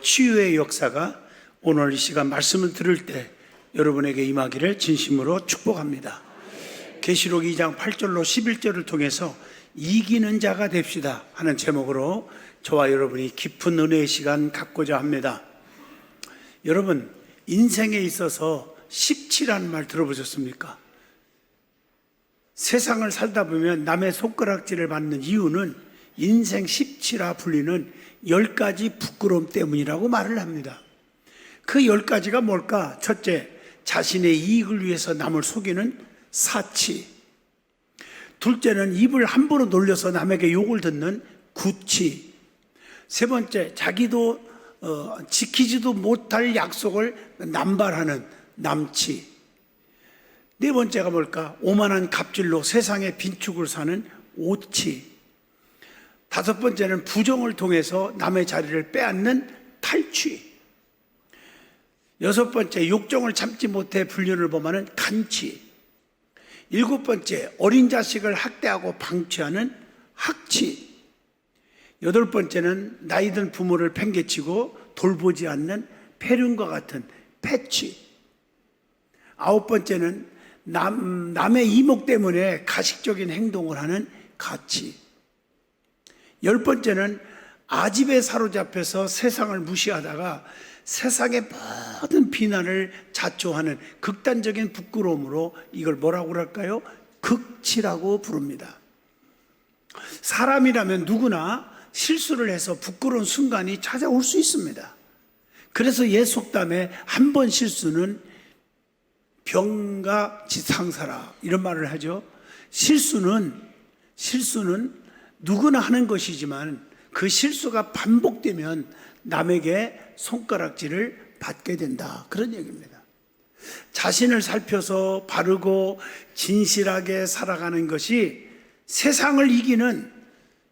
치유의 역사가 오늘 이 시간 말씀을 들을 때 여러분에게 임하기를 진심으로 축복합니다. 계시록 2장 8절로 11절을 통해서 이기는 자가 됩시다 하는 제목으로 저와 여러분이 깊은 은혜의 시간 갖고자 합니다. 여러분, 인생에 있어서 십치라는 말 들어보셨습니까? 세상을 살다 보면 남의 손가락질을 받는 이유는 인생 십치라 불리는 10가지 부끄러움 때문이라고 말을 합니다. 그 10가지가 뭘까? 첫째, 자신의 이익을 위해서 남을 속이는 사치. 둘째는 입을 함부로 놀려서 남에게 욕을 듣는 구치. 세 번째, 자기도 지키지도 못할 약속을 남발하는 남치. 네 번째가 뭘까? 오만한 갑질로 세상의 빈축을 사는 오치. 다섯 번째는 부정을 통해서 남의 자리를 빼앗는 탈취. 여섯 번째, 욕정을 참지 못해 불륜을 범하는 간취. 일곱 번째, 어린 자식을 학대하고 방치하는 학취. 여덟 번째는 나이든 부모를 팽개치고 돌보지 않는 폐륜과 같은 폐취. 아홉 번째는 남의 이목 때문에 가식적인 행동을 하는 가치. 열 번째는 아집에 사로잡혀서 세상을 무시하다가 세상의 모든 비난을 자초하는 극단적인 부끄러움으로 이걸 뭐라고 할까요? 극치라고 부릅니다. 사람이라면 누구나 실수를 해서 부끄러운 순간이 찾아올 수 있습니다. 그래서 옛 속담에 한 번 실수는 병가 지상사라 이런 말을 하죠. 실수는 누구나 하는 것이지만 그 실수가 반복되면 남에게 손가락질을 받게 된다. 그런 얘기입니다. 자신을 살펴서 바르고 진실하게 살아가는 것이 세상을 이기는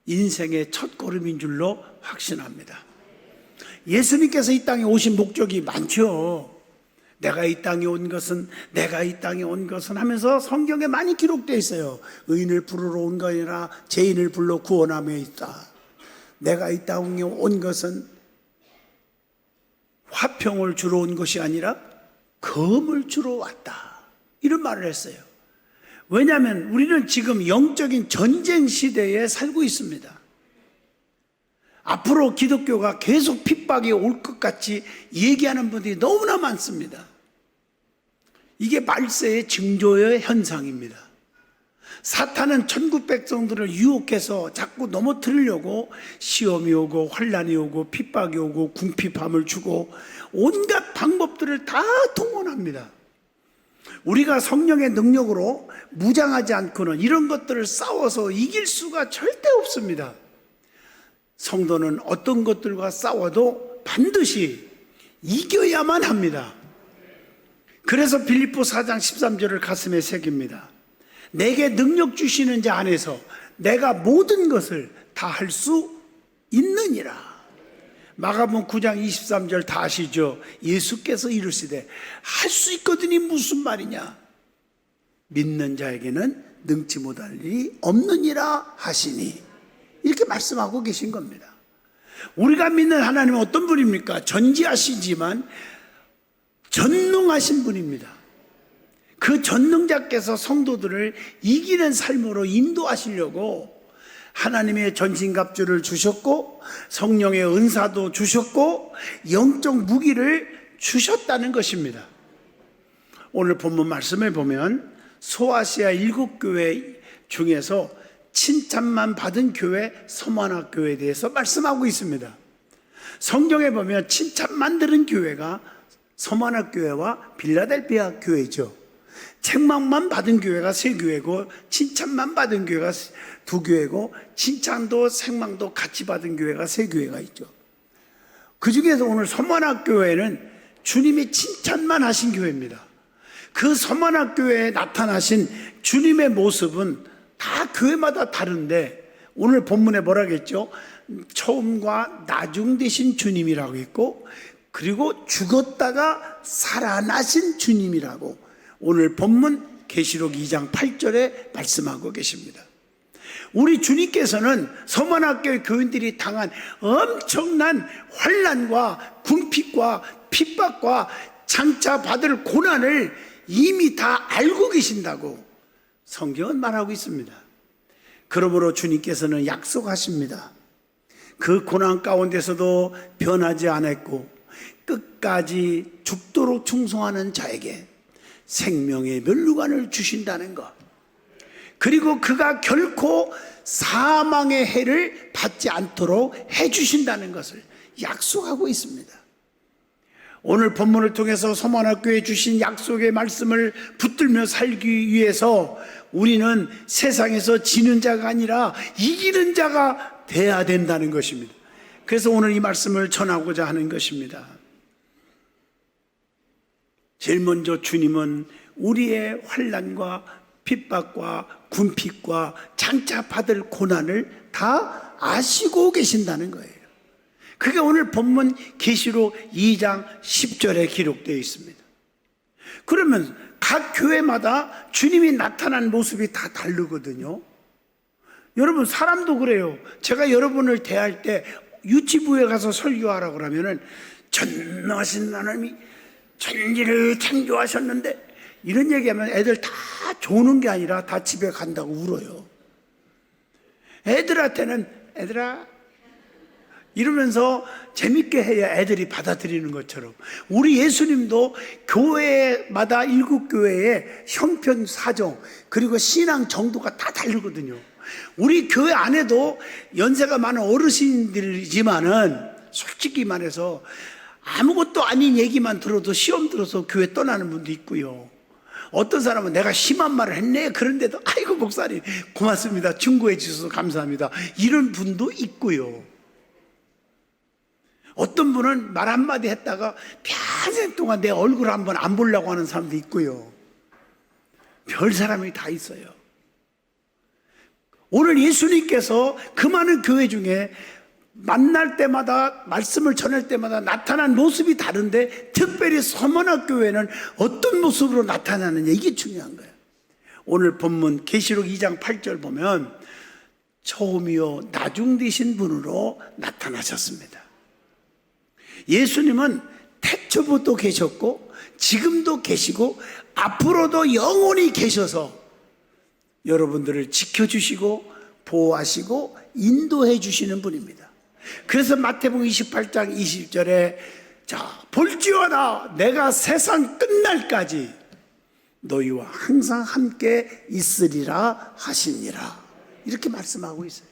인생의 첫걸음인 줄로 확신합니다. 예수님께서 이 땅에 오신 목적이 많죠. 내가 이 땅에 온 것은 하면서 성경에 많이 기록되어 있어요. 의인을 부르러 온 것이 아니라 죄인을 불러 구원함에 있다. 내가 이 땅에 온 것은 화평을 주러 온 것이 아니라 검을 주러 왔다. 이런 말을 했어요. 왜냐하면 우리는 지금 영적인 전쟁 시대에 살고 있습니다. 앞으로 기독교가 계속 핍박이 올 것 같이 얘기하는 분들이 너무나 많습니다. 이게 말세의 징조의 현상입니다. 사탄은 천국 백성들을 유혹해서 자꾸 넘어뜨리려고 시험이 오고 환란이 오고 핍박이 오고 궁핍함을 주고 온갖 방법들을 다 동원합니다. 우리가 성령의 능력으로 무장하지 않고는 이런 것들을 싸워서 이길 수가 절대 없습니다. 성도는 어떤 것들과 싸워도 반드시 이겨야만 합니다. 그래서 빌립보 4장 13절을 가슴에 새깁니다. 내게 능력 주시는 자 안에서 내가 모든 것을 다 할 수 있느니라. 마가복음 9장 23절 다 아시죠? 예수께서 이르시되 할 수 있거든이 무슨 말이냐? 믿는 자에게는 능치 못할 일이 없느니라 하시니. 이렇게 말씀하고 계신 겁니다. 우리가 믿는 하나님은 어떤 분입니까? 전지하시지만 전능하신 분입니다. 그 전능자께서 성도들을 이기는 삶으로 인도하시려고 하나님의 전신갑주를 주셨고 성령의 은사도 주셨고 영적 무기를 주셨다는 것입니다. 오늘 본문 말씀을 보면 소아시아 7교회 중에서 칭찬만 받은 교회 서머나 교회에 대해서 말씀하고 있습니다. 성경에 보면 칭찬만 들은 교회가 서머나 교회와 빌라델피아 교회죠. 책망만 받은 교회가 3교회고 칭찬만 받은 교회가 2교회고 칭찬도 책망도 같이 받은 교회가 3교회가 있죠. 그 중에서 오늘 서머나 교회는 주님이 칭찬만 하신 교회입니다. 그 서머나 교회에 나타나신 주님의 모습은 다 교회마다 다른데 오늘 본문에 뭐라겠죠? 처음과 나중 되신 주님이라고 했고 그리고 죽었다가 살아나신 주님이라고 오늘 본문 계시록 2장 8절에 말씀하고 계십니다. 우리 주님께서는 서문학교의 교인들이 당한 엄청난 환난과 궁핍과 핍박과 장차 받을 고난을 이미 다 알고 계신다고 성경은 말하고 있습니다. 그러므로 주님께서는 약속하십니다. 그 고난 가운데서도 변하지 않았고 끝까지 죽도록 충성하는 자에게 생명의 면류관을 주신다는 것, 그리고 그가 결코 사망의 해를 받지 않도록 해주신다는 것을 약속하고 있습니다. 오늘 본문을 통해서 서문학교에 주신 약속의 말씀을 붙들며 살기 위해서 우리는 세상에서 지는 자가 아니라 이기는 자가 돼야 된다는 것입니다. 그래서 오늘 이 말씀을 전하고자 하는 것입니다. 제일 먼저 주님은 우리의 환난과 핍박과 궁핍과 장차 받을 고난을 다 아시고 계신다는 거예요. 그게 오늘 본문 계시록 2장 10절에 기록되어 있습니다. 그러면 각 교회마다 주님이 나타난 모습이 다 다르거든요. 여러분, 사람도 그래요. 제가 여러분을 대할 때 유치부에 가서 설교하라고 그러면은 전능하신 하나님이 천지를 창조하셨는데 이런 얘기하면 애들 다 조는 게 아니라 다 집에 간다고 울어요. 애들한테는 애들아 이러면서 재밌게 해야 애들이 받아들이는 것처럼 우리 예수님도 교회마다 일곱 교회의 형편 사정 그리고 신앙 정도가 다 다르거든요. 우리 교회 안에도 연세가 많은 어르신들이지만은 솔직히 말해서 아무것도 아닌 얘기만 들어도 시험 들어서 교회 떠나는 분도 있고요. 어떤 사람은 내가 심한 말을 했네 그런데도 아이고 목사님 고맙습니다, 충고해 주셔서 감사합니다, 이런 분도 있고요. 어떤 분은 말 한마디 했다가 평생 동안 내 얼굴 한번 안 보려고 하는 사람도 있고요. 별 사람이 다 있어요. 오늘 예수님께서 그 많은 교회 중에 만날 때마다 말씀을 전할 때마다 나타난 모습이 다른데 특별히 서문학교회는 어떤 모습으로 나타나느냐, 이게 중요한 거예요. 오늘 본문 계시록 2장 8절 보면 처음이요 나중 되신 분으로 나타나셨습니다. 예수님은 태초부터 계셨고 지금도 계시고 앞으로도 영원히 계셔서 여러분들을 지켜주시고 보호하시고 인도해 주시는 분입니다. 그래서 마태복음 28장 20절에 자 볼지어다 내가 세상 끝날까지 너희와 항상 함께 있으리라 하시니라, 이렇게 말씀하고 있어요.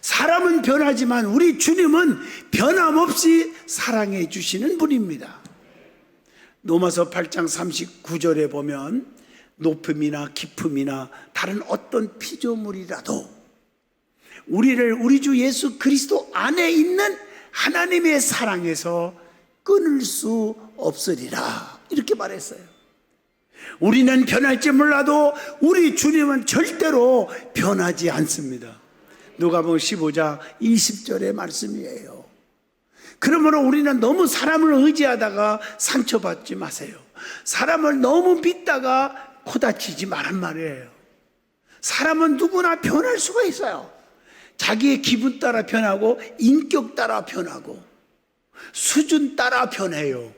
사람은 변하지만 우리 주님은 변함없이 사랑해 주시는 분입니다. 로마서 8장 39절에 보면 높음이나 깊음이나 다른 어떤 피조물이라도 우리를 우리 주 예수 그리스도 안에 있는 하나님의 사랑에서 끊을 수 없으리라, 이렇게 말했어요. 우리는 변할지 몰라도 우리 주님은 절대로 변하지 않습니다. 누가복음 15장 20절의 말씀이에요. 그러므로 우리는 너무 사람을 의지하다가 상처받지 마세요. 사람을 너무 믿다가 코다치지 말란 말이에요. 사람은 누구나 변할 수가 있어요. 자기의 기분 따라 변하고 인격 따라 변하고 수준 따라 변해요.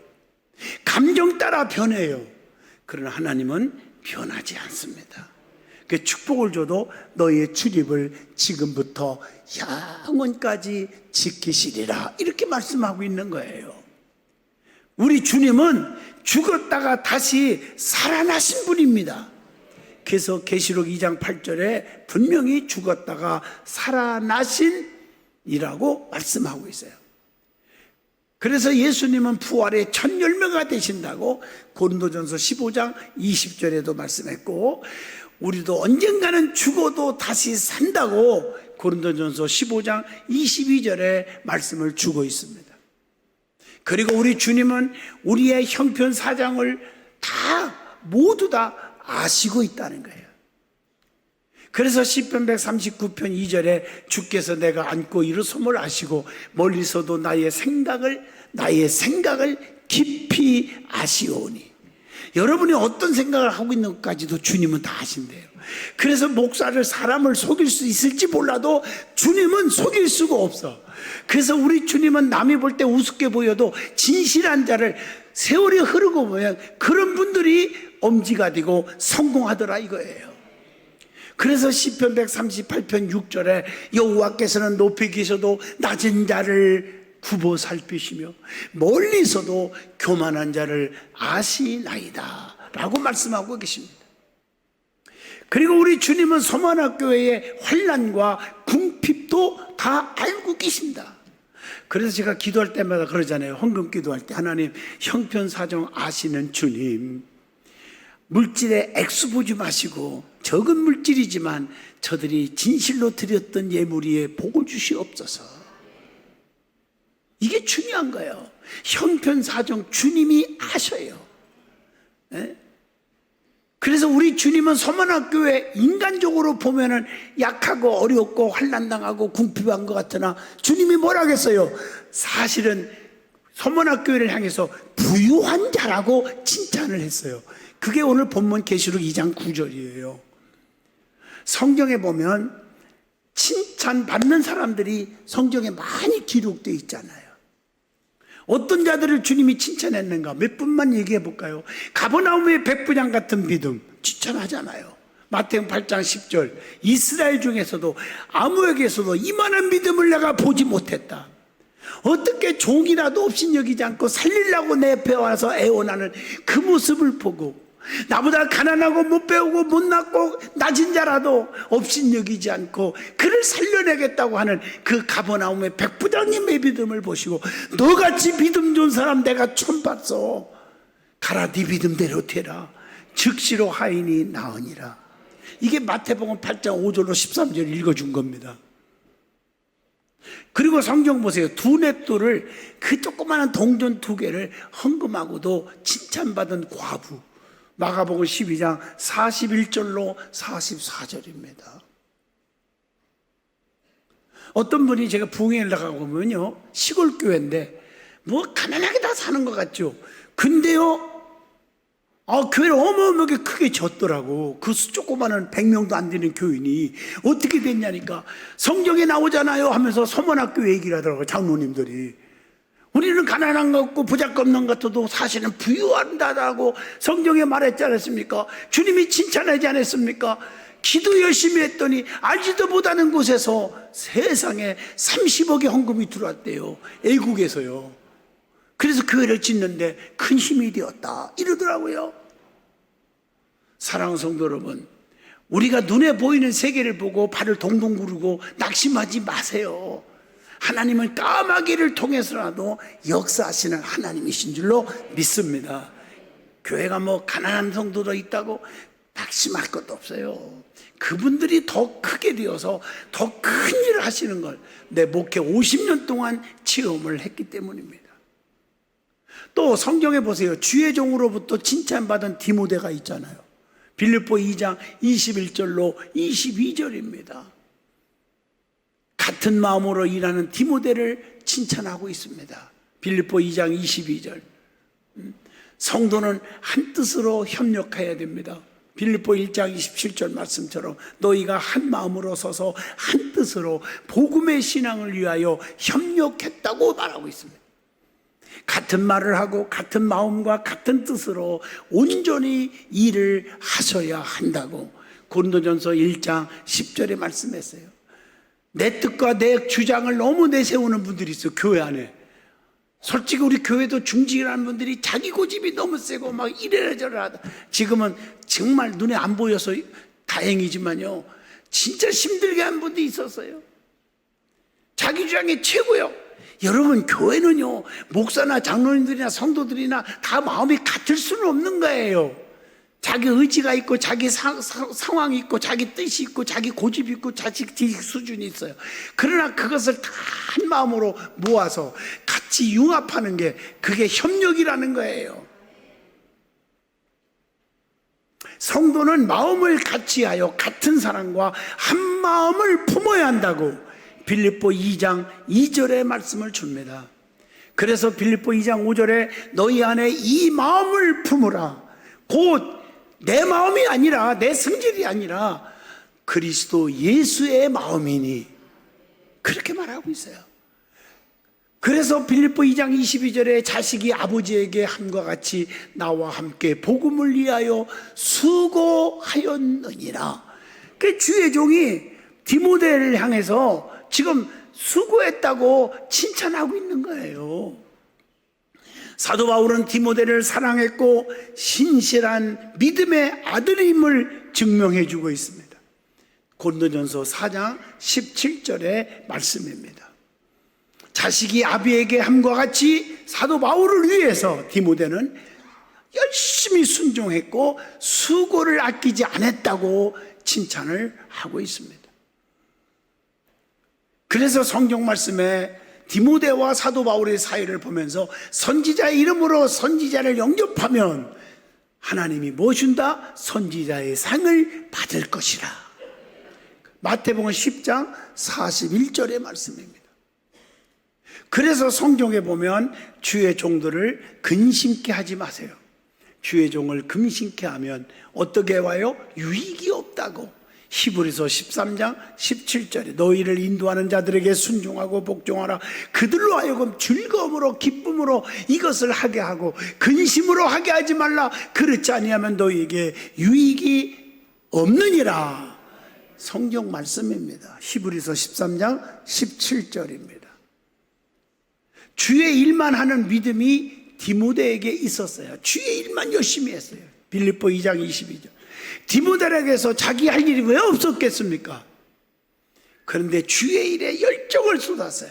감정 따라 변해요. 그러나 하나님은 변하지 않습니다. 그 축복을 줘도 너희의 출입을 지금부터 영원까지 지키시리라, 이렇게 말씀하고 있는 거예요. 우리 주님은 죽었다가 다시 살아나신 분입니다. 그래서 계시록 2장 8절에 분명히 죽었다가 살아나신이라고 말씀하고 있어요. 그래서 예수님은 부활의 첫 열매가 되신다고 고린도전서 15장 20절에도 말씀했고, 우리도 언젠가는 죽어도 다시 산다고 고린도전서 15장 22절에 말씀을 주고 있습니다. 그리고 우리 주님은 우리의 형편 사정을 다 모두 다 아시고 있다는 거예요. 그래서 시편 139편 2절에 주께서 내가 앉고 일어섬을 아시고 멀리서도 나의 생각을 깊이 아시오니 여러분이 어떤 생각을 하고 있는 것까지도 주님은 다 아신대요. 그래서 목사를, 사람을 속일 수 있을지 몰라도 주님은 속일 수가 없어. 그래서 우리 주님은 남이 볼 때 우습게 보여도 진실한 자를 세월이 흐르고 보면 그런 분들이 엄지가 되고 성공하더라 이거예요. 그래서 시편 138편 6절에 여호와께서는 높이 계셔도 낮은 자를 굽어 살피시며 멀리서도 교만한 자를 아시나이다 라고 말씀하고 계십니다. 그리고 우리 주님은 서만학교회의 환난과 궁핍도 다 알고 계십니다. 그래서 제가 기도할 때마다 그러잖아요. 헌금 기도할 때, 하나님 형편사정 아시는 주님, 물질에 액수 보지 마시고 적은 물질이지만 저들이 진실로 드렸던 예물위에 복을 주시옵소서. 이게 중요한 거예요. 형편사정 주님이 아셔요. 네? 그래서 우리 주님은 서만학교회 인간적으로 보면은 약하고 어렵고 환난당하고 궁핍한 것 같으나 주님이 뭐라 했어요? 사실은 서만학교회를 향해서 부유한 자라고 칭찬을 했어요. 그게 오늘 본문 계시록 2장 9절이에요. 성경에 보면 칭찬받는 사람들이 성경에 많이 기록되어 있잖아요. 어떤 자들을 주님이 칭찬했는가 몇 분만 얘기해 볼까요? 가버나움의 백부장 같은 믿음 칭찬하잖아요. 마태복음 8장 10절, 이스라엘 중에서도 아무에게서도 이만한 믿음을 내가 보지 못했다. 어떻게 종이라도 없인 여기지 않고 살리려고 내 옆에 와서 애원하는 그 모습을 보고, 나보다 가난하고 못 배우고 못났고 낮은 자라도 없인 여기지 않고 그를 살려내겠다고 하는 그 가버나움의 백부장님의 믿음을 보시고, 너같이 믿음 좋은 사람 내가 처음 봤어. 가라 네 믿음대로 되라. 즉시로 하인이 나으니라. 이게 마태복음 8장 5절로 13절 읽어준 겁니다. 그리고 성경 보세요. 두 냅도를, 그 조그마한 동전 2개를 헌금하고도 칭찬받은 과부, 마가복음 12장 41절로 44절입니다. 어떤 분이, 제가 부흥회를 나가고 보면요, 시골 교회인데 뭐 가난하게 다 사는 것 같죠. 근데요, 교회를 어마어마하게 크게 졌더라고. 그 조그마한 100명도 안 되는 교인이 어떻게 됐냐니까, 성경에 나오잖아요 하면서 서문학교 얘기를 하더라고요, 장로님들이. 우리는 가난한 것 같고 부잣없는 것 같아도 사실은 부유한다라고 성경에 말했지 않았습니까? 주님이 칭찬하지 않았습니까? 기도 열심히 했더니 알지도 못하는 곳에서 세상에 30억의 헌금이 들어왔대요. 애국에서요. 그래서 교회를 짓는데 큰 힘이 되었다 이러더라고요. 사랑하는 성도 여러분, 우리가 눈에 보이는 세계를 보고 발을 동동 구르고 낙심하지 마세요. 하나님은 까마귀를 통해서라도 역사하시는 하나님이신 줄로 믿습니다. 교회가 뭐 가난한 성도도 있다고 낙심할 것도 없어요. 그분들이 더 크게 되어서 더 큰 일을 하시는 걸 내 목회 50년 동안 체험을 했기 때문입니다. 또 성경에 보세요. 주의 종으로부터 칭찬받은 디모데가 있잖아요. 빌립보 2장 21절로 22절입니다. 같은 마음으로 일하는 디모데를 칭찬하고 있습니다. 빌립보 2장 22절. 성도는 한 뜻으로 협력해야 됩니다. 빌립보 1장 27절 말씀처럼 너희가 한 마음으로 서서 한 뜻으로 복음의 신앙을 위하여 협력했다고 말하고 있습니다. 같은 말을 하고 같은 마음과 같은 뜻으로 온전히 일을 하셔야 한다고 고린도전서 1장 10절에 말씀했어요. 내 뜻과 내 주장을 너무 내세우는 분들이 있어요, 교회 안에. 솔직히 우리 교회도 중직이라는 분들이 자기 고집이 너무 세고 막 이래라 저래라 하다. 지금은 정말 눈에 안 보여서 다행이지만요, 진짜 힘들게 한 분도 있었어요. 자기 주장이 최고요. 여러분, 교회는요, 목사나 장로님들이나 성도들이나 다 마음이 같을 수는 없는 거예요. 자기 의지가 있고 자기 상황이 있고 자기 뜻이 있고 자기 고집이 있고 자기 지식 수준이 있어요. 그러나 그것을 다 한 마음으로 모아서 같이 융합하는 게, 그게 협력이라는 거예요. 성도는 마음을 같이 하여 같은 사랑과 한 마음을 품어야 한다고 빌립보 2장 2절의 말씀을 줍니다. 그래서 빌립보 2장 5절에 너희 안에 이 마음을 품으라. 곧 내 마음이 아니라, 내 성질이 아니라 그리스도 예수의 마음이니, 그렇게 말하고 있어요. 그래서 빌립보 2장 22절에 자식이 아버지에게 함과 같이 나와 함께 복음을 위하여 수고하였느니라. 그 주의 종이 디모데를 향해서 지금 수고했다고 칭찬하고 있는 거예요. 사도 바울은 디모데를 사랑했고 신실한 믿음의 아들임을 증명해 주고 있습니다. 고린도전서 4장 17절의 말씀입니다. 자식이 아비에게 함과 같이 사도 바울을 위해서 디모데는 열심히 순종했고 수고를 아끼지 않았다고 칭찬을 하고 있습니다. 그래서 성경 말씀에 디모데와 사도 바울의 사이를 보면서 선지자의 이름으로 선지자를 영접하면 하나님이 뭐 준다? 선지자의 상을 받을 것이라. 마태복음 10장 41절의 말씀입니다. 그래서 성경에 보면 주의 종들을 근심케 하지 마세요. 주의 종을 근심케 하면 어떻게 와요? 유익이 없다고. 히브리서 13장 17절에 너희를 인도하는 자들에게 순종하고 복종하라. 그들로 하여금 즐거움으로 기쁨으로 이것을 하게 하고 근심으로 하게 하지 말라. 그렇지 아니하면 너희에게 유익이 없느니라. 성경 말씀입니다. 히브리서 13장 17절입니다. 주의 일만 하는 믿음이 디모데에게 있었어요. 주의 일만 열심히 했어요. 빌립보 2장 22절. 디모데에게서 자기 할 일이 왜 없었겠습니까? 그런데 주의 일에 열정을 쏟았어요.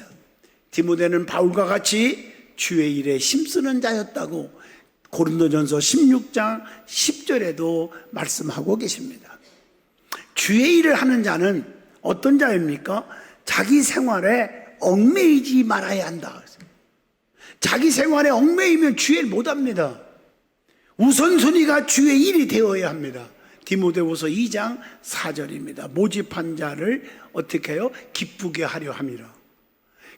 디모데는 바울과 같이 주의 일에 힘쓰는 자였다고 고린도전서 16장 10절에도 말씀하고 계십니다. 주의 일을 하는 자는 어떤 자입니까? 자기 생활에 얽매이지 말아야 한다. 자기 생활에 얽매이면 주의 일 못합니다. 우선순위가 주의 일이 되어야 합니다. 디모데후서 2장 4절입니다. 모집한 자를 어떻게 해요? 기쁘게 하려 함이라.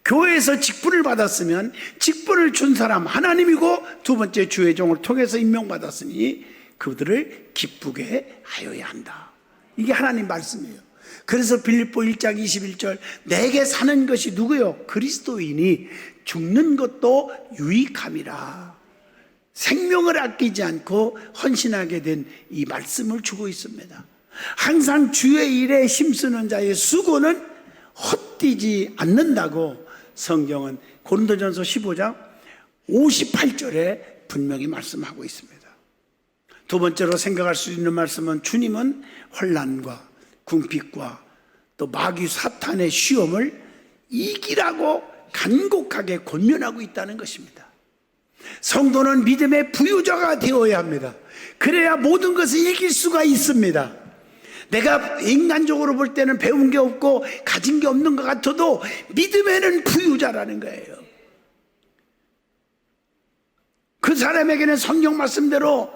교회에서 직분을 받았으면 직분을 준 사람 하나님이고 두 번째 주의 종을 통해서 임명받았으니 그들을 기쁘게 하여야 한다. 이게 하나님 말씀이에요. 그래서 빌립보 1장 21절 내게 사는 것이 누구요? 그리스도이니 죽는 것도 유익함이라. 생명을 아끼지 않고 헌신하게 된 이 말씀을 주고 있습니다. 항상 주의 일에 힘쓰는 자의 수고는 헛되지 않는다고 성경은 고린도전서 15장 58절에 분명히 말씀하고 있습니다. 두 번째로 생각할 수 있는 말씀은 주님은 환난과 궁핍과 또 마귀 사탄의 시험을 이기라고 간곡하게 권면하고 있다는 것입니다. 성도는 믿음의 부유자가 되어야 합니다. 그래야 모든 것을 이길 수가 있습니다. 내가 인간적으로 볼 때는 배운 게 없고 가진 게 없는 것 같아도 믿음에는 부유자라는 거예요. 그 사람에게는 성경 말씀대로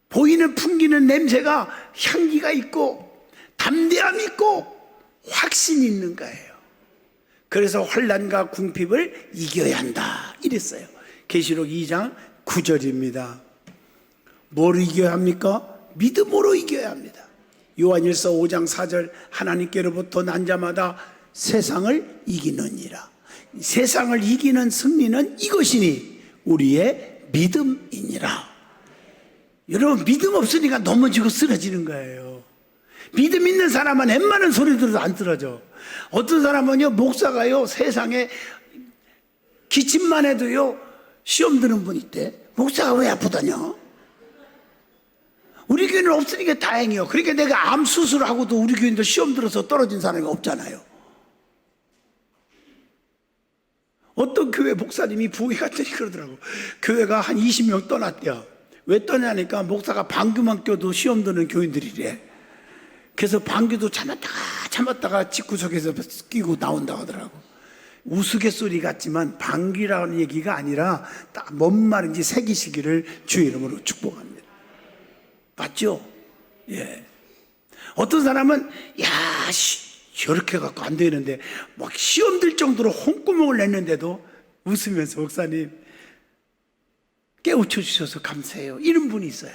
보이는 풍기는 냄새가 향기가 있고 담대함이 있고 확신이 있는 거예요. 그래서 환난과 궁핍을 이겨야 한다 이랬어요. 계시록 2장 9절입니다. 뭘 이겨야 합니까? 믿음으로 이겨야 합니다. 요한일서 5장 4절 하나님께로부터 난 자마다 세상을 이기느니라. 세상을 이기는 승리는 이것이니 우리의 믿음이니라. 여러분 믿음 없으니까 넘어지고 쓰러지는 거예요. 믿음 있는 사람은 웬만한 소리 들어도 안 쓰러져. 어떤 사람은요 목사가요 세상에 기침만 해도요 시험 드는 분 있대. 목사가 왜 아프다냐? 우리 교회는 없으니까 다행이요. 그러니까 내가 암 수술하고도 우리 교회도 시험 들어서 떨어진 사람이 없잖아요. 어떤 교회 목사님이 부흥회 갔더니 그러더라고. 교회가 한 20명 떠났대요. 왜 떠나니까 목사가 방귀만 껴도 시험 드는 교인들이래. 그래서 방귀도 참았다가 집구석에서 끼고 나온다고 하더라고. 우스갯소리 같지만 방귀라는 얘기가 아니라 딱 뭔 말인지 새기시기를 주의 이름으로 축복합니다. 맞죠? 예. 어떤 사람은 저렇게 갖고 안 되는데 막 시험 들 정도로 홍구멍을 냈는데도 웃으면서 목사님 깨우쳐 주셔서 감사해요. 이런 분이 있어요.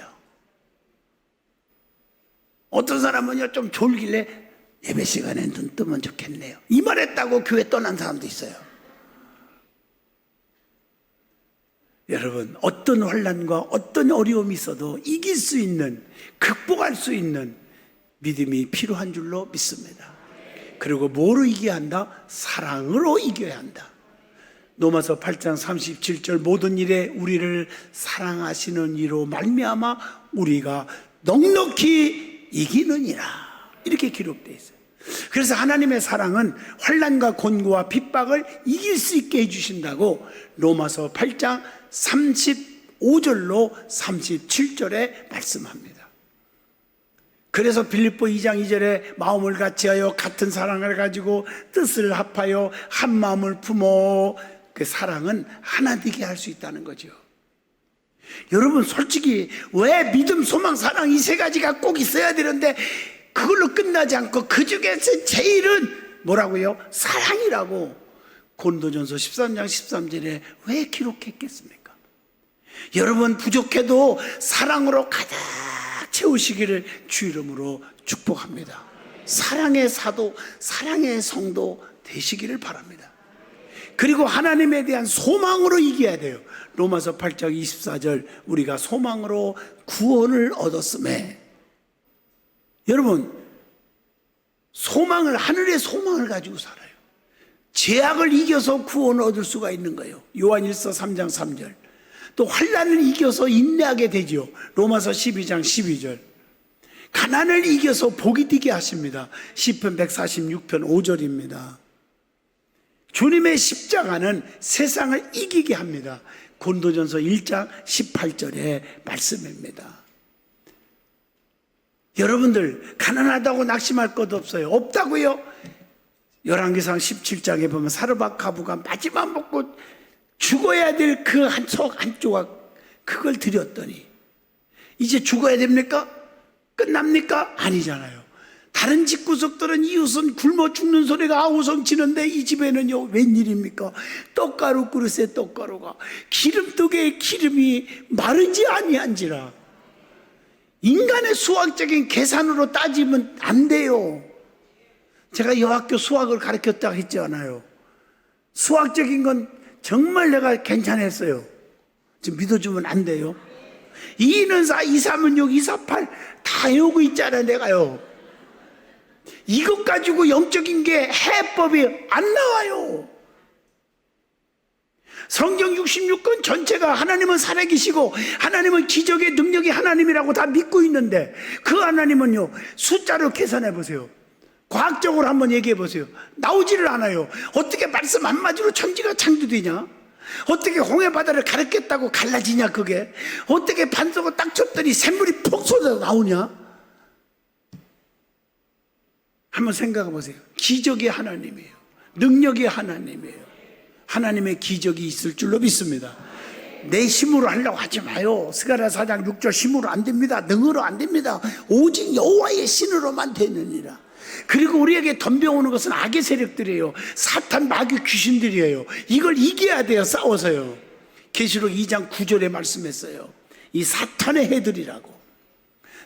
어떤 사람은요, 좀 졸길래 예배 시간에 눈 뜨면 좋겠네요. 이 말 했다고 교회 떠난 사람도 있어요. 여러분, 어떤 환난과 어떤 어려움이 있어도 이길 수 있는, 극복할 수 있는 믿음이 필요한 줄로 믿습니다. 그리고 뭐로 이겨야 한다? 사랑으로 이겨야 한다. 로마서 8장 37절 모든 일에 우리를 사랑하시는 이로 말미암아 우리가 넉넉히 이기느니라, 이렇게 기록되어 있어요. 그래서 하나님의 사랑은 환난과 곤고와 핍박을 이길 수 있게 해주신다고 로마서 8장 35절로 37절에 말씀합니다. 그래서 빌립보 2장 2절에 마음을 같이하여 같은 사랑을 가지고 뜻을 합하여 한 마음을 품어, 그 사랑은 하나 되게 할 수 있다는 거죠. 여러분, 솔직히 왜 믿음, 소망, 사랑 이 세 가지가 꼭 있어야 되는데 그걸로 끝나지 않고 그 중에서 제일은 뭐라고요? 사랑이라고 고린도전서 13장 13절에 왜 기록했겠습니까? 여러분, 부족해도 사랑으로 가득 채우시기를 주 이름으로 축복합니다. 사랑의 사도, 사랑의 성도 되시기를 바랍니다. 그리고 하나님에 대한 소망으로 이겨야 돼요. 로마서 8장 24절 우리가 소망으로 구원을 얻었음에, 여러분, 소망을, 하늘의 소망을 가지고 살아요. 죄악을 이겨서 구원을 얻을 수가 있는 거예요. 요한일서 3장 3절. 또 환난을 이겨서 인내하게 되죠. 로마서 12장 12절. 가난을 이겨서 복이 되게 하십니다. 시편 146편 5절입니다. 주님의 십자가는 세상을 이기게 합니다. 고린도전서 1장 18절의 말씀입니다. 여러분들, 가난하다고 낙심할 것도 없어요. 없다고요? 열왕기상 17장에 보면 사르밧가부가 마지막 먹고 죽어야 될 그 한 조각, 그걸 드렸더니 이제 죽어야 됩니까? 끝납니까? 아니잖아요. 다른 집구석들은 이웃은 굶어 죽는 소리가 아우성 치는데 이 집에는요, 웬일입니까? 떡가루 그릇에 떡가루가, 기름떡에 기름이 마르지 아니한지라. 인간의 수학적인 계산으로 따지면 안 돼요. 제가 여학교 수학을 가르쳤다고 했지 않아요? 수학적인 건 정말 내가 괜찮았어요. 지금 믿어주면 안 돼요. 2는 4, 2, 3은 6, 2, 4, 8 다 외우고 있잖아요, 내가요. 이것 가지고 영적인 게 해법이 안 나와요. 성경 66권 전체가 하나님은 살아계시고 하나님은 기적의 능력이 하나님이라고 다 믿고 있는데, 그 하나님은요, 숫자로 계산해 보세요. 과학적으로 한번 얘기해 보세요. 나오지를 않아요. 어떻게 말씀 한마디로 천지가 창조되냐? 어떻게 홍해 바다를 가르겠다고 갈라지냐? 그게 어떻게 반석을 딱 쳤더니 샘물이 폭 쏟아져 나오냐? 한번 생각해 보세요. 기적이 하나님이에요. 능력이 하나님이에요. 하나님의 기적이 있을 줄로 믿습니다. 내 힘으로 하려고 하지 마요. 스가랴 4장 6절 힘으로 안 됩니다. 능으로 안 됩니다. 오직 여호와의 신으로만 되느니라. 그리고 우리에게 덤벼오는 것은 악의 세력들이에요. 사탄, 마귀, 귀신들이에요. 이걸 이겨야 돼요. 싸워서요. 계시록 2장 9절에 말씀했어요. 이 사탄의 해들이라고.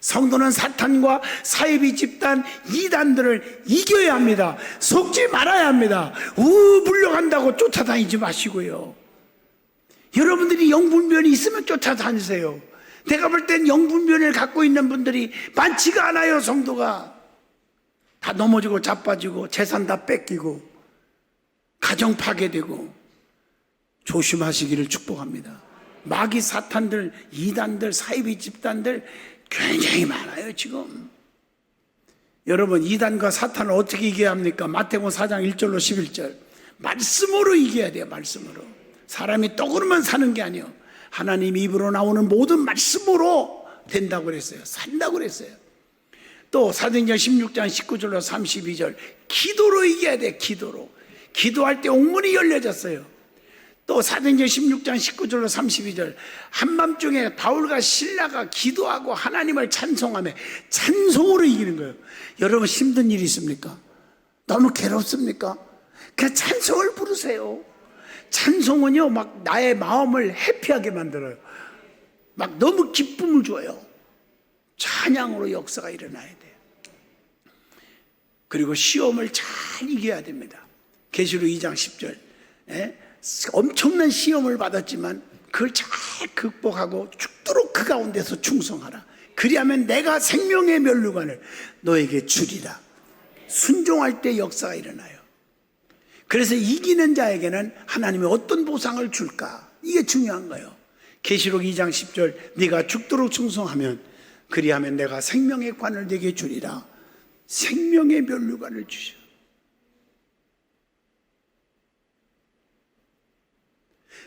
성도는 사탄과 사이비 집단, 이단들을 이겨야 합니다. 속지 말아야 합니다. 물러간다고 쫓아다니지 마시고요. 여러분들이 영분별이 있으면 쫓아다니세요. 내가 볼 땐 영분별을 갖고 있는 분들이 많지가 않아요. 성도가 다 넘어지고 자빠지고 재산 다 뺏기고 가정 파괴되고, 조심하시기를 축복합니다. 마귀, 사탄들, 이단들, 사이비 집단들 굉장히 많아요. 지금 여러분, 이단과 사탄을 어떻게 이겨야 합니까? 마태복음 4장 1절로 11절 말씀으로 이겨야 돼요. 말씀으로. 사람이 떡으로만 사는 게 아니에요. 하나님 입으로 나오는 모든 말씀으로 된다고 그랬어요. 산다고 그랬어요. 또 사도행전 16장 19절로 32절 기도로 이겨야 돼. 기도로. 기도할 때 옥문이 열려졌어요. 또 사도행전 16장 19절로 32절 한밤중에 바울과 실라가 기도하고 하나님을 찬송하며 찬송으로 이기는 거예요. 여러분, 힘든 일이 있습니까? 너무 괴롭습니까? 그냥 찬송을 부르세요. 찬송은요, 막 나의 마음을 해피하게 만들어요. 막 너무 기쁨을 줘요. 찬양으로 역사가 일어나야 돼요. 그리고 시험을 잘 이겨야 됩니다. 계시록 2장 10절. 엄청난 시험을 받았지만 그걸 잘 극복하고 죽도록 그 가운데서 충성하라. 그리하면 내가 생명의 면류관을 너에게 주리라. 순종할 때 역사가 일어나요. 그래서 이기는 자에게는 하나님이 어떤 보상을 줄까? 이게 중요한 거예요. 계시록 2장 10절 네가 죽도록 충성하면 그리하면 내가 생명의 관을 내게 주리라. 생명의 면류관을 주셔.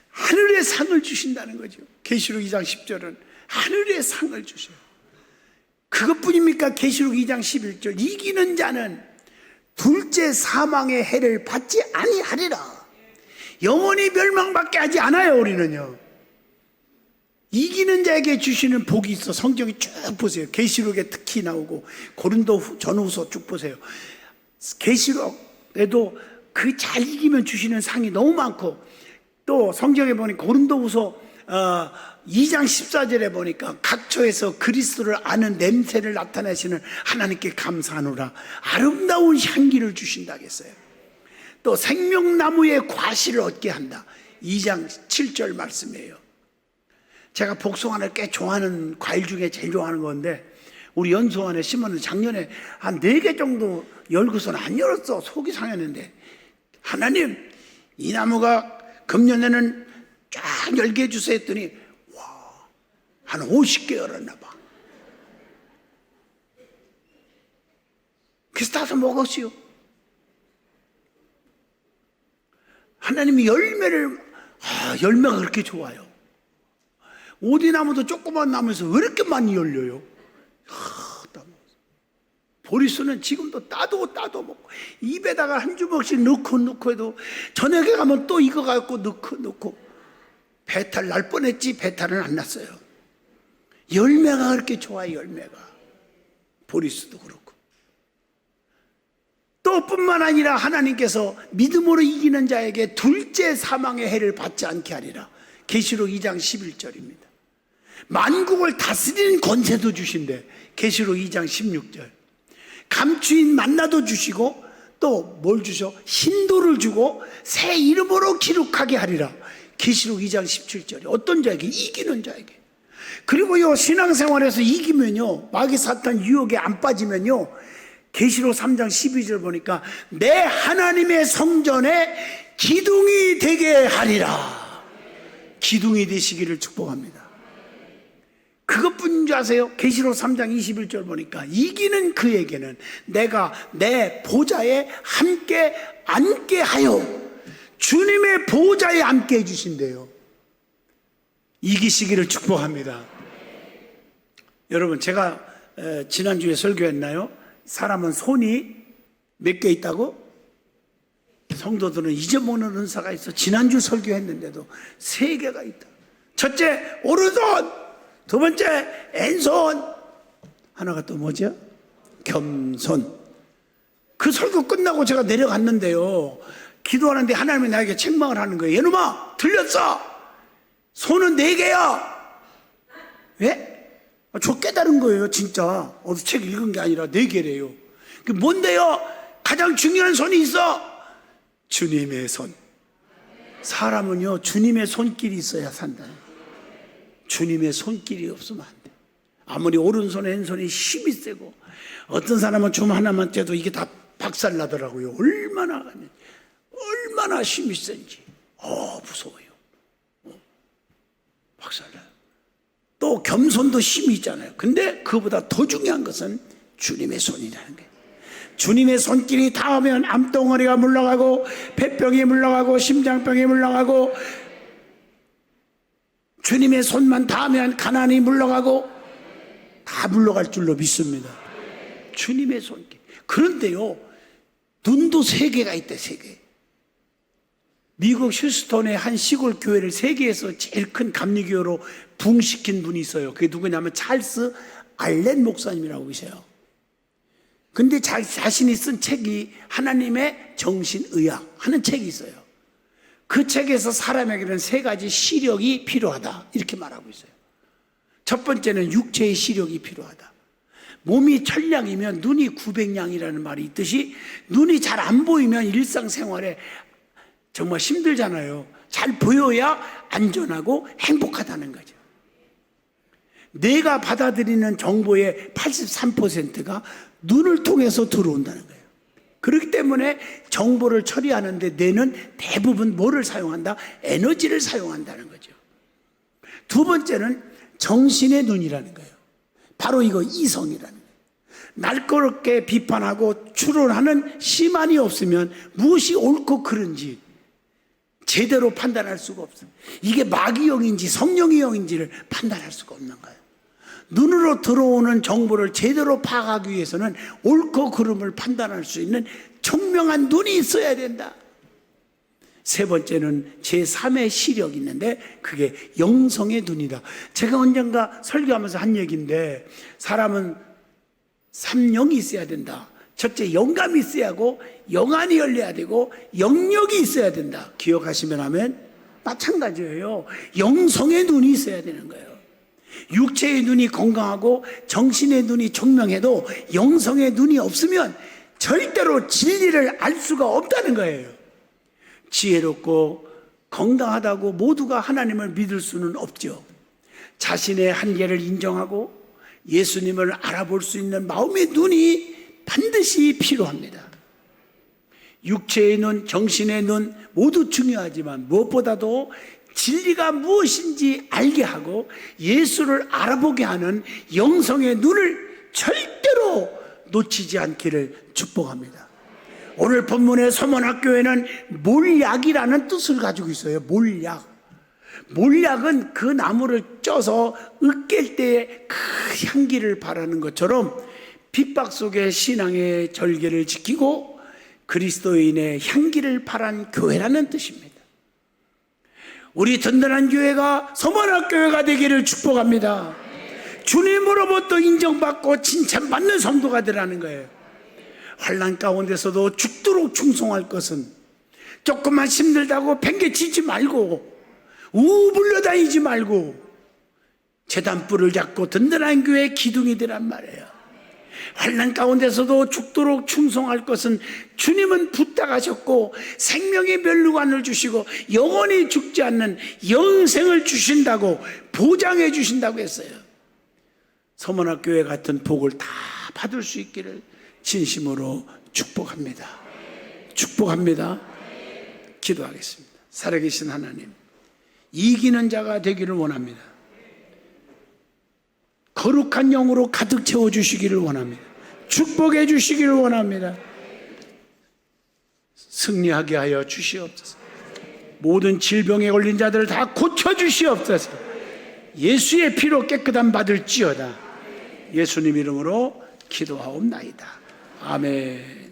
하늘의 상을 주신다는 거죠. 계시록 2장 10절은 하늘의 상을 주셔요. 그것뿐입니까? 계시록 2장 11절 이기는 자는 둘째 사망의 해를 받지 아니하리라. 영원히 멸망받게 하지 않아요. 우리는요. 이기는 자에게 주시는 복이 있어. 성경이 쭉 보세요. 계시록에 특히 나오고 고린도 전후서 쭉 보세요. 계시록에도 그 잘 이기면 주시는 상이 너무 많고, 또 성경에 보니까 고린도후서 2장 14절에 보니까 각처에서 그리스도를 아는 냄새를 나타내시는 하나님께 감사하노라. 아름다운 향기를 주신다겠어요. 또 생명나무의 과실을 얻게 한다. 2장 7절 말씀이에요. 제가 복숭아를 꽤 좋아하는 과일 중에 제일 좋아하는 건데, 우리 연수 안에 심었는 작년에 한 4개 정도 열고서는 안 열었어. 속이 상했는데, 하나님 이 나무가 금년에는 쫙 열게 해주세요 했더니 와, 한 50개 열었나 봐. 그래서 따서 먹었어요. 하나님이 열매가 그렇게 좋아요. 오디나무도 조그만 나무에서 왜 이렇게 많이 열려요? 보리수는 지금도 따도 먹고 입에다가 한 주먹씩 넣고 해도 저녁에 가면 또 이거 갖고 넣고 배탈 날 뻔했지 배탈은 안 났어요. 열매가 그렇게 좋아요. 열매가 보리수도 그렇고. 또 뿐만 아니라 하나님께서 믿음으로 이기는 자에게 둘째 사망의 해를 받지 않게 하리라. 계시록 2장 11절입니다. 만국을 다스리는 권세도 주신대. 계시록 2장 16절. 감추인 만나도 주시고 또 뭘 주셔? 신도를 주고 새 이름으로 기록하게 하리라. 계시록 2장 17절에 어떤 자에게? 이기는 자에게. 그리고요 신앙생활에서 이기면요 마귀 사탄 유혹에 안 빠지면요 계시록 3장 12절 보니까 내 하나님의 성전에 기둥이 되게 하리라. 기둥이 되시기를 축복합니다. 그것뿐인 줄 아세요? 계시록 3장 21절 보니까 이기는 그에게는 내가 내 보좌에 함께 앉게 하여 주님의 보좌에 앉게 해주신대요. 이기시기를 축복합니다. 여러분 제가 지난주에 설교했나요? 사람은 손이 몇 개 있다고? 성도들은 잊어먹는 은사가 있어. 지난주 설교했는데도 3개가 있다. 첫째 오른손, 두 번째 왼손, 하나가 또 뭐죠? 겸손. 그 설교 끝나고 제가 내려갔는데요 기도하는데 하나님이 나에게 책망을 하는 거예요. 얘놈아 들렸어? 손은 4개야. 왜? 저 깨달은 거예요. 진짜 어디서 책 읽은 게 아니라 4개래요. 그게 뭔데요? 가장 중요한 손이 있어. 주님의 손. 사람은요 주님의 손길이 있어야 산다. 주님의 손길이 없으면 안 돼. 아무리 오른손 왼손이 힘이 세고 어떤 사람은 줌 하나만 떼도 이게 다 박살나더라고요. 얼마나 힘이 센지. 무서워요. 박살나요. 또 겸손도 힘이 있잖아요. 근데 그보다 더 중요한 것은 주님의 손이라는 거예요. 주님의 손길이 닿으면 암덩어리가 물러가고 폐병이 물러가고 심장병이 물러가고, 주님의 손만 닿으면 가난이 물러가고 다 물러갈 줄로 믿습니다. 주님의 손길. 그런데요 눈도 3개가 있대. 3개. 미국 휴스턴의 한 시골 교회를 세계에서 제일 큰 감리교회로 부흥시킨 분이 있어요. 그게 누구냐면 찰스 알렌 목사님이라고 계세요. 근데 자신이 쓴 책이 하나님의 정신의학 하는 책이 있어요. 그 책에서 사람에게는 3가지 시력이 필요하다 이렇게 말하고 있어요. 첫 번째는 육체의 시력이 필요하다. 몸이 천냥이면 눈이 900냥이라는 말이 있듯이 눈이 잘 안 보이면 일상생활에 정말 힘들잖아요. 잘 보여야 안전하고 행복하다는 거죠. 내가 받아들이는 정보의 83%가 눈을 통해서 들어온다는 거예요. 그렇기 때문에 정보를 처리하는데 뇌는 대부분 뭐를 사용한다? 에너지를 사용한다는 거죠. 두 번째는 정신의 눈이라는 거예요. 바로 이거 이성이라는 거예요. 날카롭게 비판하고 추론하는 시만이 없으면 무엇이 옳고 그른지 제대로 판단할 수가 없어요. 이게 마귀의 영인지 성령의 영인지를 판단할 수가 없는 거예요. 눈으로 들어오는 정보를 제대로 파악하기 위해서는 옳고 그름을 판단할 수 있는 총명한 눈이 있어야 된다. 세 번째는 제3의 시력이 있는데 그게 영성의 눈이다. 제가 언젠가 설교하면서 한 얘기인데 사람은 3영이 있어야 된다. 첫째 영감이 있어야 하고 영안이 열려야 되고 영역이 있어야 된다. 기억하시면 하면 마찬가지예요. 영성의 눈이 있어야 되는 거예요. 육체의 눈이 건강하고 정신의 눈이 총명해도 영성의 눈이 없으면 절대로 진리를 알 수가 없다는 거예요. 지혜롭고 건강하다고 모두가 하나님을 믿을 수는 없죠. 자신의 한계를 인정하고 예수님을 알아볼 수 있는 마음의 눈이 반드시 필요합니다. 육체의 눈, 정신의 눈 모두 중요하지만 무엇보다도 진리가 무엇인지 알게 하고 예수를 알아보게 하는 영성의 눈을 절대로 놓치지 않기를 축복합니다. 오늘 본문의 서문학교에는 몰약이라는 뜻을 가지고 있어요. 몰약. 몰약은 그 나무를 쪄서 으깰 때의 그 향기를 바라는 것처럼 핍박 속에 신앙의 절개를 지키고 그리스도인의 향기를 바란 교회라는 뜻입니다. 우리 든든한 교회가 서문학교회가 되기를 축복합니다. 주님으로부터 인정받고 칭찬받는 성도가 되라는 거예요. 환난 가운데서도 죽도록 충성할 것은 조금만 힘들다고 팽개치지 말고 우불러다니지 말고 제단불을 잡고 든든한 교회의 기둥이 되란 말이에요. 환난 가운데서도 죽도록 충성할 것은 주님은 부탁하셨고 생명의 멸류관을 주시고 영원히 죽지 않는 영생을 주신다고 보장해 주신다고 했어요. 서문학교회 같은 복을 다 받을 수 있기를 진심으로 축복합니다. 축복합니다. 기도하겠습니다. 살아계신 하나님, 이기는 자가 되기를 원합니다. 거룩한 영으로 가득 채워주시기를 원합니다. 축복해 주시기를 원합니다. 승리하게 하여 주시옵소서. 모든 질병에 걸린 자들을 다 고쳐주시옵소서. 예수의 피로 깨끗함 받을지어다. 예수님 이름으로 기도하옵나이다. 아멘.